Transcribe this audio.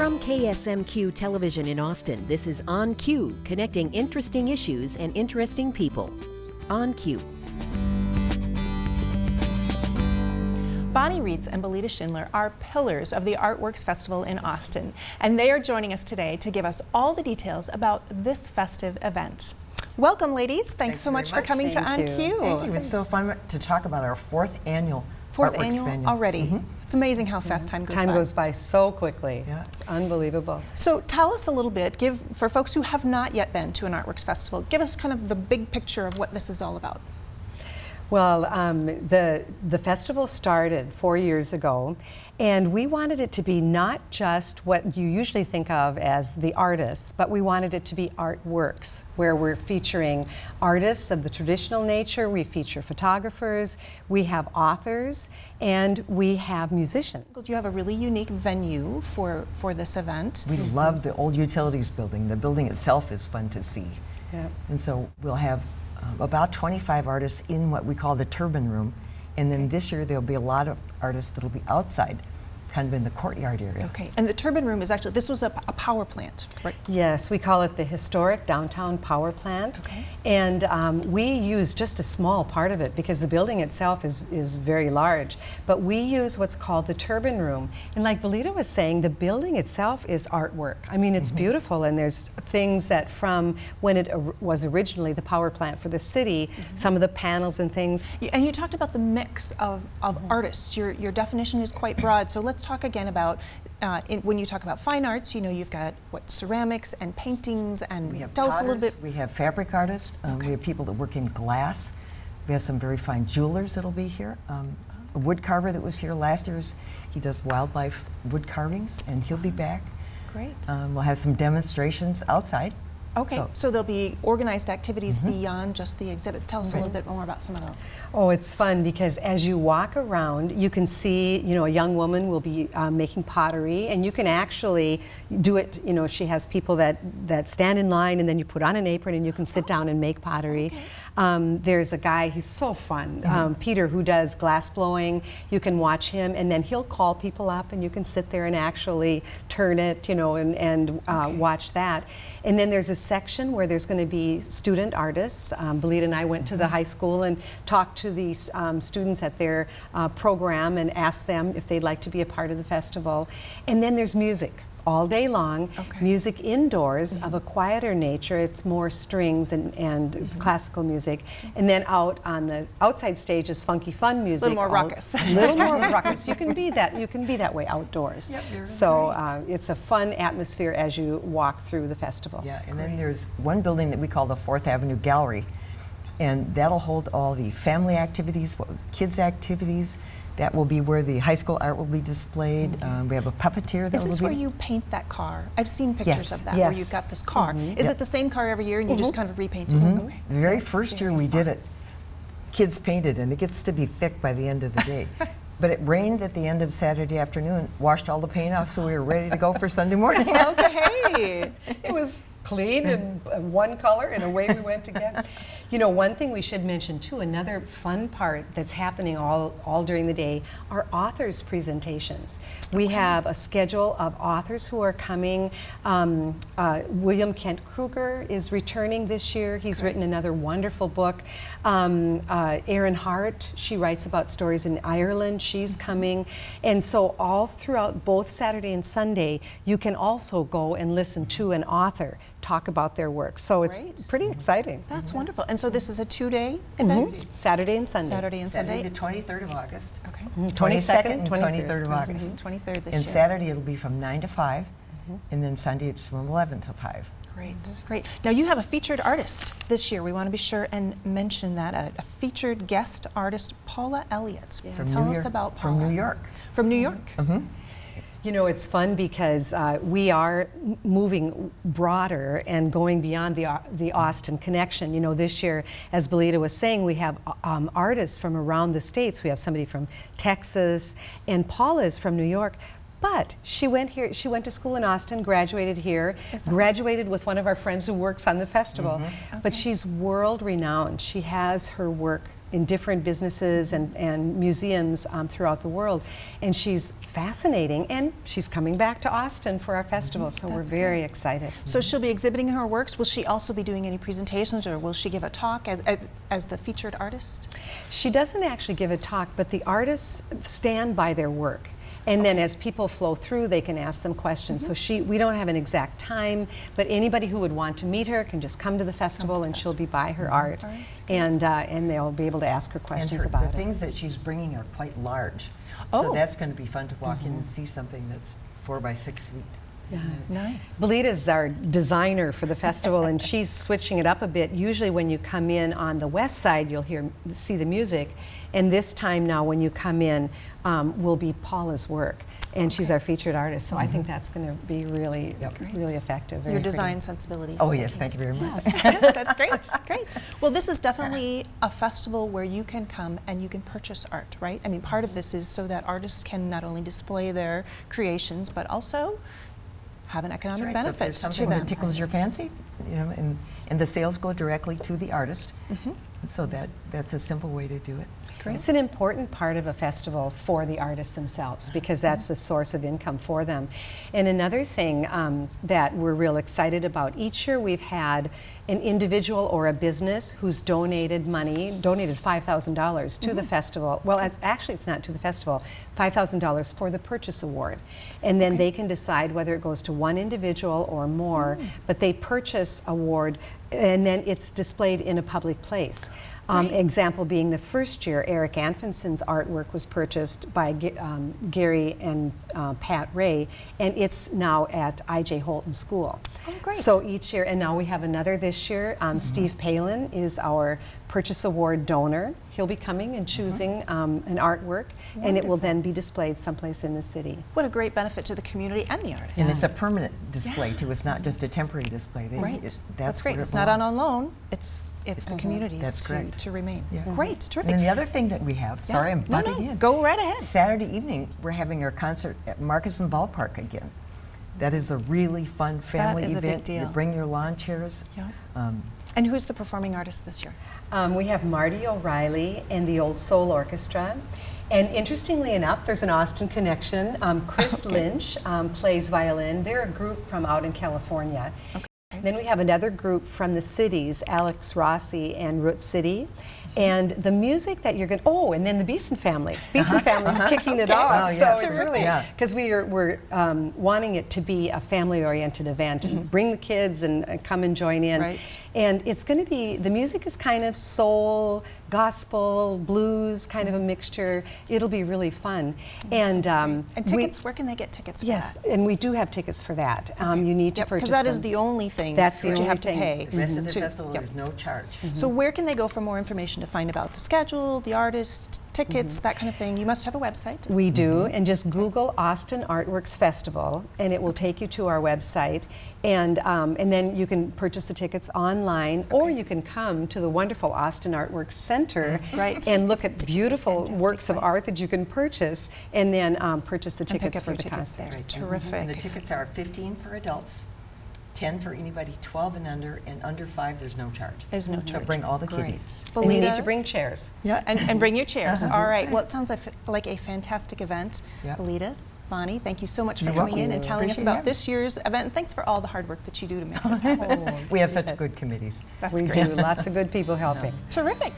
From KSMQ Television in Austin, this is On Cue, connecting interesting issues and interesting people. On Cue. Bonnie Reitz and Belita Schindler are pillars of the ArtWorks Festival in Austin, and they are joining us today to give us all the details about this festive event. Welcome, ladies. Thanks so much for coming to On Cue. Thank you. It's so fun to talk about our fourth annual ArtWorks venue. Already. It's amazing how fast time goes by. Time goes by so quickly. Yeah. It's unbelievable. So tell us a little bit, for folks who have not yet been to an ArtWorks Festival, give us kind of the big picture of what this is all about. Well, the festival started 4 years ago, and we wanted it to be not just what you usually think of as the artists, but we wanted it to be ArtWorks, where we're featuring artists of the traditional nature, we feature photographers, we have authors, and we have musicians. You have a really unique venue for this event. We love the old utilities building. The building itself is fun to see. Yeah. And so we'll have about 25 artists in what we call the turbine room, and then this year there'll be a lot of artists that'll be outside, kind of in the courtyard area. Okay, and the turbine room is actually, this was a power plant, right? Yes, we call it the Historic Downtown Power Plant. Okay. And we use just a small part of it because the building itself is very large. But we use what's called the turbine room. And like Belita was saying, the building itself is artwork. I mean, it's beautiful, and there's things that from when it was originally the power plant for the city, some of the panels and things. And you talked about the mix of artists. Your definition is quite broad, so let's talk again about, when you talk about fine arts, you know, you've got ceramics and paintings, and We have tell potters, us a little bit. we have fabric artists, we have people that work in glass, we have some very fine jewelers that'll be here. A wood carver that was here last year, he does wildlife wood carvings, and he'll be back. Great. We'll have some demonstrations outside. Okay, so there'll be organized activities beyond just the exhibits. Tell us a little bit more about some of those. Oh, it's fun because as you walk around, you can see, you know, a young woman will be making pottery, and you can actually do it. You know, she has people that stand in line, and then you put on an apron and you can sit down and make pottery. Okay. There's a guy, he's so fun, Peter, who does glass blowing. You can watch him, and then he'll call people up, and you can sit there and actually turn it, you know, and watch that. And then there's a section where there's going to be student artists. Belita and I went to the high school and talked to the students at their program and asked them if they'd like to be a part of the festival. And then there's music all day long, music indoors of a quieter nature. It's more strings and classical music. And then out on the outside stage is funky fun music. A little more ruckus. A little more ruckus. You can be that way outdoors. Yep, so it's a fun atmosphere as you walk through the festival. Yeah, and then there's one building that we call the 4th Avenue Gallery, and that'll hold all the family activities, kids activities. That will be where the high school art will be displayed. We have a puppeteer that will be. Is this where you paint that car? I've seen pictures of that, where you've got this car. Is it the same car every year and you just kind of repaint it? Okay. The very first year we did it, kids painted, and it gets to be thick by the end of the day. But it rained at the end of Saturday afternoon, washed all the paint off, so we were ready to go for Sunday morning. Okay. It was clean and one color, and away we went again. You know, one thing we should mention too, another fun part that's happening all during the day are authors' presentations. We have a schedule of authors who are coming. William Kent Kruger is returning this year. He's written another wonderful book. Erin Hart, she writes about stories in Ireland. She's coming. And so all throughout both Saturday and Sunday, you can also go and listen to an author talk about their work. So it's pretty exciting. That's wonderful. And so this is a 2-day event? Saturday and Sunday. Saturday and Sunday. Saturday the 23rd of August. Okay. 22nd and 23rd of August. 23rd this And year. Saturday it'll be from 9 to 5, and then Sunday it's from 11 to 5. Great, great. Now you have a featured artist this year. We want to be sure and mention that, a featured guest artist, Paula Elliott. Tell us about Paula. From New York. From New York? You know, it's fun because we are moving broader and going beyond the Austin connection. You know, this year, as Belita was saying, we have artists from around the states. We have somebody from Texas, and Paula is from New York. But she went here. She went to school in Austin, graduated here, graduated with one of our friends who works on the festival. But she's world renowned. She has her work in different businesses and museums throughout the world, and she's fascinating. And she's coming back to Austin for our festival, so we're very excited. So she'll be exhibiting her works. Will she also be doing any presentations, or will she give a talk as the featured artist? She doesn't actually give a talk, but the artists stand by their work. And then as people flow through, they can ask them questions. So we don't have an exact time, but anybody who would want to meet her can just come to the festival, and she'll be by her art, and they'll be able to ask her questions about it. The things that she's bringing are quite large, so that's going to be fun to walk in and see something that's 4 by 6 feet. Yeah. Nice. Belita's our designer for the festival, and she's switching it up a bit. Usually when you come in on the west side, you'll see the music, and this time now when you come in will be Paula's work, and she's our featured artist, so I think that's going to be really, really effective. Your design sensibilities. Oh yes, thank you very much. That's great, great. Well, this is definitely a festival where you can come and you can purchase art, right? I mean, part of this is so that artists can not only display their creations, but also have an economic benefit so if there's something to them. that tickles your fancy, and the sales go directly to the artist. So that's a simple way to do it. Great. It's an important part of a festival for the artists themselves, because that's the source of income for them. And another thing that we're real excited about, each year we've had an individual or a business who's donated $5,000 to the festival. Well, it's not to the festival, $5,000 for the Purchase Award. And then they can decide whether it goes to one individual or more, but they purchase award, and then it's displayed in a public place. Example being the first year, Eric Anfinson's artwork was purchased by Gary and Pat Ray, and it's now at I.J. Holton School. Oh, great. So each year, and now we have another this year. Steve Palin is our Purchase Award donor. He'll be coming and choosing an artwork, and it will then be displayed someplace in the city. What a great benefit to the community and the artists. And it's a permanent display too. It's not just a temporary display. That's great. It's not on loan. It's the community's to remain. Great, terrific. And then the other thing that we have, sorry, I'm butting in. Go right ahead. Saturday evening, we're having our concert at Marcus Ballpark again. That is a really fun family That is event. a big deal. You bring your lawn chairs. And who's the performing artist this year? We have Marty O'Reilly and the Old Soul Orchestra. And interestingly enough, there's an Austin connection. Chris Lynch plays violin. They're a group from out in California. Then we have another group from the cities, Alex Rossi and Root City. And the music that you're going to, and then the Beeson family. Beeson family's kicking it off. So it's really, because we're wanting it to be a family-oriented event, and bring the kids and come and join in. And it's going to be, the music is kind of soul, gospel, blues, kind of a mixture. It'll be really fun. And tickets, where can they get tickets for that? And we do have tickets for that. You need to purchase them. Because that is the only thing that you have to pay. The rest of the festival, there's no charge. So where can they go for more information to find about the schedule, the artist, tickets, that kind of thing? You must have a website. We do, and just Google Austin ArtWorks Festival, and it will take you to our website. And then you can purchase the tickets online, or you can come to the wonderful Austin ArtWorks Center and look at beautiful works of art that you can purchase, and then purchase the tickets for the concert. Terrific. And the tickets are $15 for adults, 10 for anybody 12 and under 5, there's no charge. There's no charge. So bring all the kiddies. And you need to bring chairs. Yeah, and bring your chairs. All right, well, it sounds like a fantastic event. Belita, Bonnie, thank you so much for coming in and telling us about this year's event. And thanks for all the hard work that you do to make this happen. We have such good committees. We do, lots of good people helping. Terrific.